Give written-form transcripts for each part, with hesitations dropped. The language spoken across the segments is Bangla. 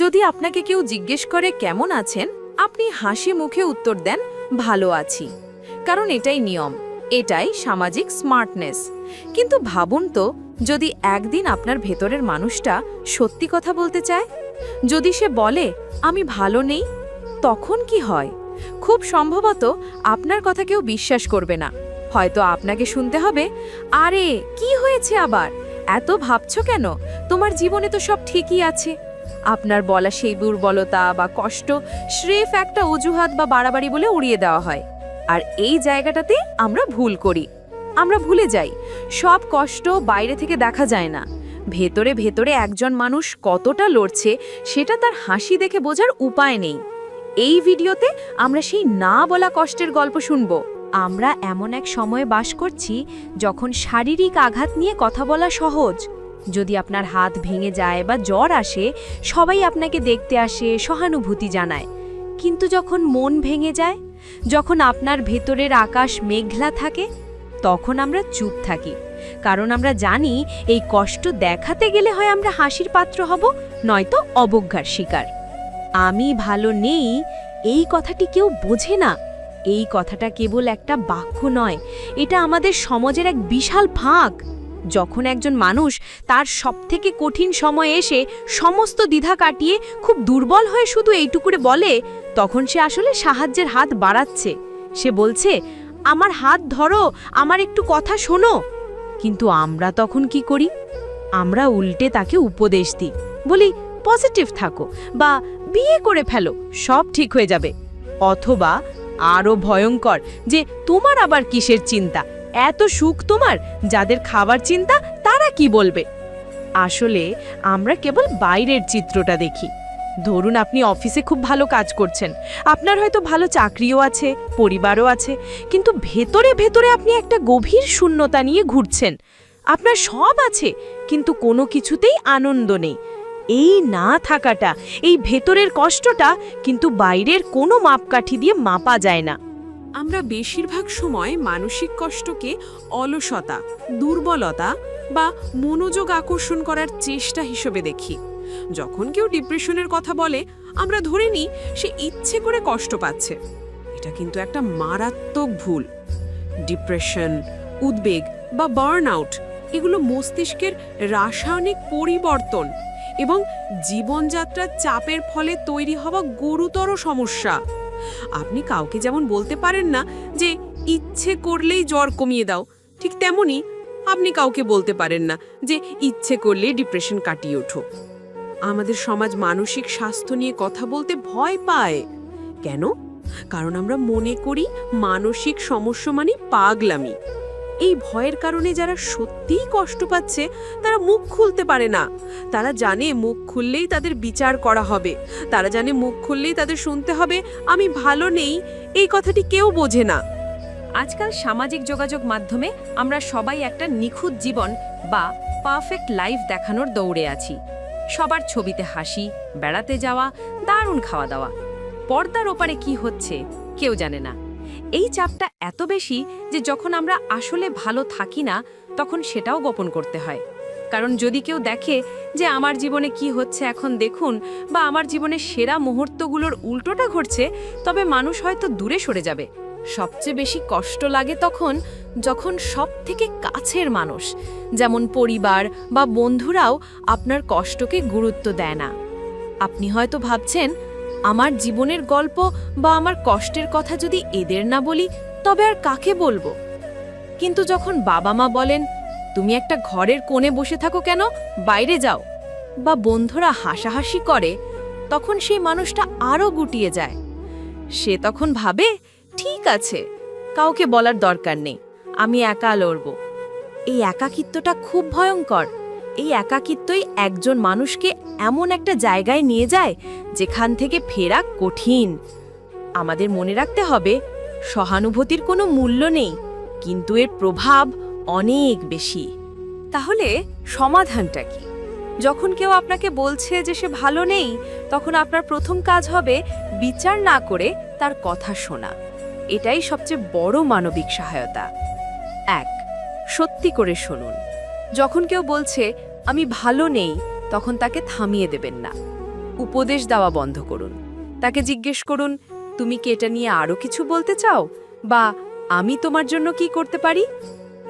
যদি আপনাকে কেউ জিজ্ঞেস করে কেমন আছেন, আপনি হাসি মুখে উত্তর দেন ভালো আছি। কারণ এটাই নিয়ম, এটাই সামাজিক স্মার্টনেস। কিন্তু ভাবুন তো, যদি একদিন আপনার ভেতরের মানুষটা সত্যি কথা বলতে চায়, যদি সে বলে আমি ভালো নেই, তখন কি হয়? খুব সম্ভবত আপনার কথা কেউ বিশ্বাস করবে না। হয়তো আপনাকে শুনতে হবে, আরে কি হয়েছে আবার, এত ভাবছো কেন, তোমার জীবনে তো সব ঠিকই আছে। আপনার বলা সেই দুর্বলতা বা কষ্ট স্রেফ একটা অজুহাত বা বাড়াবাড়ি বলে উড়িয়ে দেওয়া হয়। আর এই জায়গাটাতে আমরা ভুল করি। আমরা ভুলে যাই সব কষ্ট বাইরে থেকে দেখা যায় না। ভেতরে ভেতরে একজন মানুষ কতটা লড়ছে সেটা তার হাসি দেখে বোঝার উপায় নেই। এই ভিডিওতে আমরা সেই না বলা কষ্টের গল্প শুনব। আমরা এমন এক সময়ে বাস করছি যখন শারীরিক আঘাত নিয়ে কথা বলা সহজ। যদি আপনার হাত ভেঙে যায় বা জ্বর আসে, সবাই আপনাকে দেখতে আসে, সহানুভূতি জানায়। কিন্তু যখন মন ভেঙে যায়, যখন আপনার ভেতরের আকাশ মেঘলা থাকে, তখন আমরা চুপ থাকি। কারণ আমরা জানি এই কষ্ট দেখাতে গেলে হয় আমরা হাসির পাত্র হব, নয়তো অবজ্ঞার শিকার। আমি ভালো নেই, এই কথাটি কেউ বোঝে না। এই কথাটা কেবল একটা বাক্য নয়, এটা আমাদের সমাজের এক বিশাল ফাঁক। যখন একজন মানুষ তার সবথেকে কঠিন সময়ে এসে সমস্ত দ্বিধা কাটিয়ে খুব দুর্বল হয়ে শুধু এইটুকুরে বলে, তখন সে আসলে সাহায্যের হাত বাড়াচ্ছে। সে বলছে, আমার হাত ধরো, আমার একটু কথা শোনো। কিন্তু আমরা তখন কি করি? আমরা উল্টে তাকে উপদেশ দিই, বলি পজিটিভ থাকো বা বিয়ে করে ফেলো, সব ঠিক হয়ে যাবে। অথবা আরও ভয়ঙ্কর, যে তোমার আবার কিসের চিন্তা, এত সুখ তোমার, যাদের খাবার চিন্তা তারা কি বলবে। আসলে আমরা কেবল বাইরের চিত্রটা দেখি। ধরুন আপনি অফিসে খুব ভালো কাজ করছেন, আপনার হয়তো ভালো চাকরিও আছে, পরিবারও আছে, কিন্তু ভেতরে ভেতরে আপনি একটা গভীর শূন্যতা নিয়ে ঘুরছেন। আপনার সব আছে, কিন্তু কোনো কিছুতেই আনন্দ নেই। এই না থাকাটা, এই ভেতরের কষ্টটা কিন্তু বাইরের কোনো মাপকাঠি দিয়ে মাপা যায় না। আমরা বেশিরভাগ সময় মানসিক কষ্টকে অলসতা, দুর্বলতা বা মনোযোগ আকর্ষণ করার চেষ্টা হিসেবে দেখি। যখন কেউ ডিপ্রেশনের কথা বলে, আমরা ধরে নিই সে ইচ্ছে করে কষ্ট পাচ্ছে। এটা কিন্তু একটা মারাত্মক ভুল। ডিপ্রেশন, উদ্বেগ বা বার্নআউট এগুলো মস্তিষ্কের রাসায়নিক পরিবর্তন এবং জীবনযাত্রার চাপের ফলে তৈরি হওয়া গুরুতর সমস্যা। আপনি কাউকে যেমন বলতে পারেন না যে ইচ্ছে করলেই জ্বর কমিয়ে দাও, ঠিক তেমনি আপনি কাউকে বলতে পারেন না যে ইচ্ছে করলেই ডিপ্রেশন কাটিয়ে ওঠো। আমাদের সমাজ মানসিক স্বাস্থ্য নিয়ে কথা বলতে ভয় পায়। কেন? কারণ আমরা মনে করি মানসিক সমস্যা মানে পাগলামি। এই ভয়ের কারণে যারা সত্যিই কষ্ট পাচ্ছে তারা মুখ খুলতে পারে না। তারা জানে মুখ খুললেই তাদের বিচার করা হবে, তারা জানে মুখ খুললেই তাদের শুনতে হবে আমি ভালো নেই। এই কথাটি কেউ বোঝে না। আজকাল সামাজিক যোগাযোগ মাধ্যমে আমরা সবাই একটা নিখুঁত জীবন বা পারফেক্ট লাইফ দেখানোর দৌড়ে আছি। সবার ছবিতে হাসি, বেড়াতে যাওয়া, দারুণ খাওয়া দাওয়া। পর্দার ওপারে কি হচ্ছে কেউ জানে না। এই চাপটা এত বেশি যে যখন আমরা আসলে ভালো থাকি না, তখন সেটাও গোপন করতে হয়। কারণ যদি কেউ দেখে যে আমার জীবনে কি হচ্ছে এখন দেখুন, বা আমার জীবনের সেরা মুহূর্তগুলোর উল্টোটা ঘটছে, তবে মানুষ হয়তো দূরে সরে যাবে। সবচেয়ে বেশি কষ্ট লাগে তখন যখন সবথেকে কাছের মানুষ, যেমন পরিবার বা বন্ধুরাও আপনার কষ্টকে গুরুত্ব দেয় না। আপনি হয়তো ভাবছেন, আমার জীবনের গল্প বা আমার কষ্টের কথা যদি এদের না বলি, তবে আর কাকে বলবো? কিন্তু যখন বাবা মা বলেন, তুমি একটা ঘরের কোণে বসে থাকো কেন, বাইরে যাও, বা বন্ধুরা হাসাহাসি করে, তখন সেই মানুষটা আরও গুটিয়ে যায়। সে তখন ভাবে, ঠিক আছে, কাউকে বলার দরকার নেই, আমি একা লড়ব। এই একাকিত্বটা খুব ভয়ঙ্কর। এই একাকিত্বই একজন মানুষকে এমন একটা জায়গায় নিয়ে যায় যেখান থেকে ফেরা কঠিন। আমাদের মনে রাখতে হবে, সহানুভূতির কোনো মূল্য নেই, কিন্তু এর প্রভাব অনেক বেশি। তাহলে সমাধানটা কি? যখন কেউ আপনাকে বলছে যে সে ভালো নেই, তখন আপনার প্রথম কাজ হবে বিচার না করে তার কথা শোনা। এটাই সবচেয়ে বড় মানবিক সহায়তা। 1. সত্যি করে শুনুন। যখন কেউ বলছে আমি ভালো নেই, তখন তাকে থামিয়ে দেবেন না। উপদেশ দেওয়া বন্ধ করুন। তাকে জিজ্ঞেস করুন, তুমি কি এটা নিয়ে আরও কিছু বলতে চাও, বা আমি তোমার জন্য কি করতে পারি?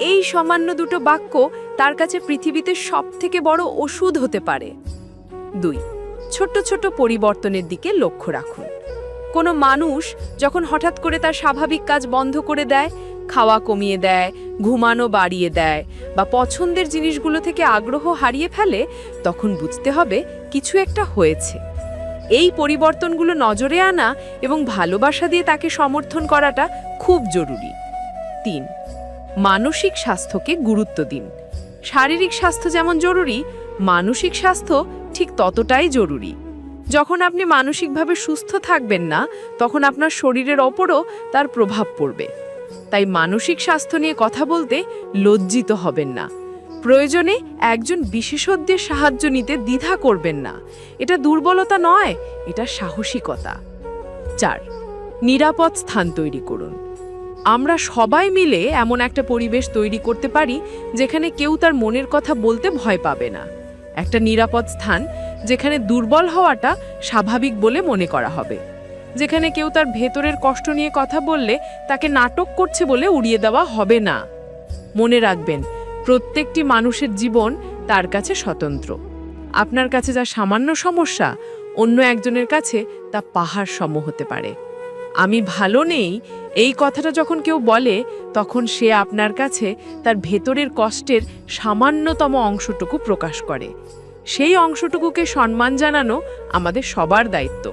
এই সামান্য দুটো বাক্য তার কাছে পৃথিবীতে সবথেকে বড় ওষুধ হতে পারে। 2. ছোট ছোট পরিবর্তনের দিকে লক্ষ্য রাখুন। কোনো মানুষ যখন হঠাৎ করে তার স্বাভাবিক কাজ বন্ধ করে দেয়, খাওয়া কমিয়ে দেয়, ঘুমানো বাড়িয়ে দেয়, বা পছন্দের জিনিসগুলো থেকে আগ্রহ হারিয়ে ফেলে, তখন বুঝতে হবে কিছু একটা হয়েছে। এই পরিবর্তনগুলো নজরে আনা এবং ভালোবাসা দিয়ে তাকে সমর্থন করাটা খুব জরুরি। 3. মানসিক স্বাস্থ্যকে গুরুত্ব দিন। শারীরিক স্বাস্থ্য যেমন জরুরি, মানসিক স্বাস্থ্য ঠিক ততটাই জরুরি। যখন আপনি মানসিকভাবে সুস্থ থাকবেন না, তখন আপনার শরীরের ওপরও তার প্রভাব পড়বে। তাই মানসিক স্বাস্থ্য নিয়ে কথা বলতে লজ্জিত হবেন না। প্রয়োজনে একজন বিশেষজ্ঞের সাহায্য নিতে দ্বিধা করবেন না। এটা দুর্বলতা নয়, এটা সাহসিকতা। 4. নিরাপদ স্থান তৈরি করুন। আমরা সবাই মিলে এমন একটা পরিবেশ তৈরি করতে পারি যেখানে কেউ তার মনের কথা বলতে ভয় পাবে না। একটা নিরাপদ স্থান যেখানে দুর্বল হওয়াটা স্বাভাবিক বলে মনে করা হবে, যেখানে কেউ তার ভেতরের কষ্ট নিয়ে কথা বললে তাকে নাটক করছে বলে উড়িয়ে দেওয়া হবে না। মনে রাখবেন, প্রত্যেকটি মানুষের জীবন তার কাছে স্বতন্ত্র। আপনার কাছে যা সামান্য সমস্যা, অন্য একজনের কাছে তা পাহাড় সম হতে পারে। আমি ভালো নেই এই কথাটা যখন কেউ বলে, তখন সে আপনার কাছে তার ভেতরের কষ্টের সামান্যতম অংশটুকু প্রকাশ করে। সেই অংশটুকুকে সম্মান জানানো আমাদের সবার দায়িত্ব।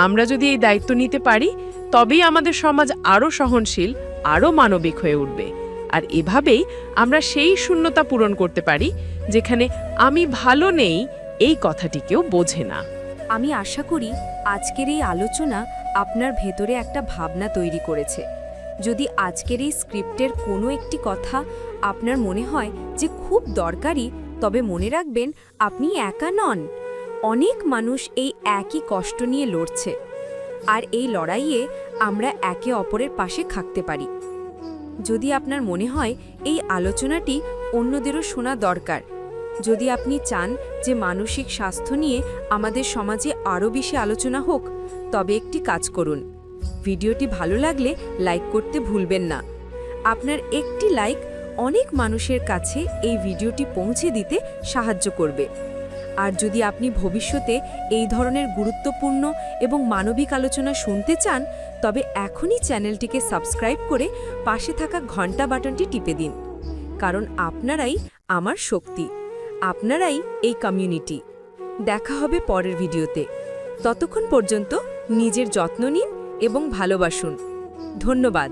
আমরা যদি এই দায়িত্ব নিতে পারি, তবেই আমাদের সমাজ আরও সহনশীল, আরও মানবিক হয়ে উঠবে। আর এভাবেই আমরা সেই শূন্যতা পূরণ করতে পারি যেখানে আমি ভালো নেই এই কথাটি কেউ বোঝে না। আমি আশা করি আজকের এই আলোচনা আপনার ভেতরে একটা ভাবনা তৈরি করেছে। যদি আজকের এই স্ক্রিপ্টের কোনো একটি কথা আপনার মনে হয় যে খুব দরকারি, তবে মনে রাখবেন আপনি একা নন। অনেক মানুষ এই একই কষ্ট নিয়ে লড়ছে, আর এই লড়াইয়ে আমরা একে অপরের পাশে থাকতে পারি। যদি আপনার মনে হয় এই আলোচনাটি অন্যদেরও শোনা দরকার, যদি আপনি চান যে মানসিক স্বাস্থ্য নিয়ে আমাদের সমাজে আরও বেশি আলোচনা হোক, তবে একটি কাজ করুন। ভিডিওটি ভালো লাগলে লাইক করতে ভুলবেন না। আপনার একটি লাইক অনেক মানুষের কাছে এই ভিডিওটি পৌঁছে দিতে সাহায্য করবে। আর যদি আপনি ভবিষ্যতে এই ধরনের গুরুত্বপূর্ণ এবং মানবিক আলোচনা শুনতে চান, তবে এখনই চ্যানেলটিকে সাবস্ক্রাইব করে পাশে থাকা ঘন্টা বাটনটি টিপে দিন। কারণ আপনারাই আমার শক্তি, আপনারাই এই কমিউনিটি। দেখা হবে পরের ভিডিওতে। ততক্ষণ পর্যন্ত নিজের যত্ন নিন এবং ভালোবাসুন। ধন্যবাদ।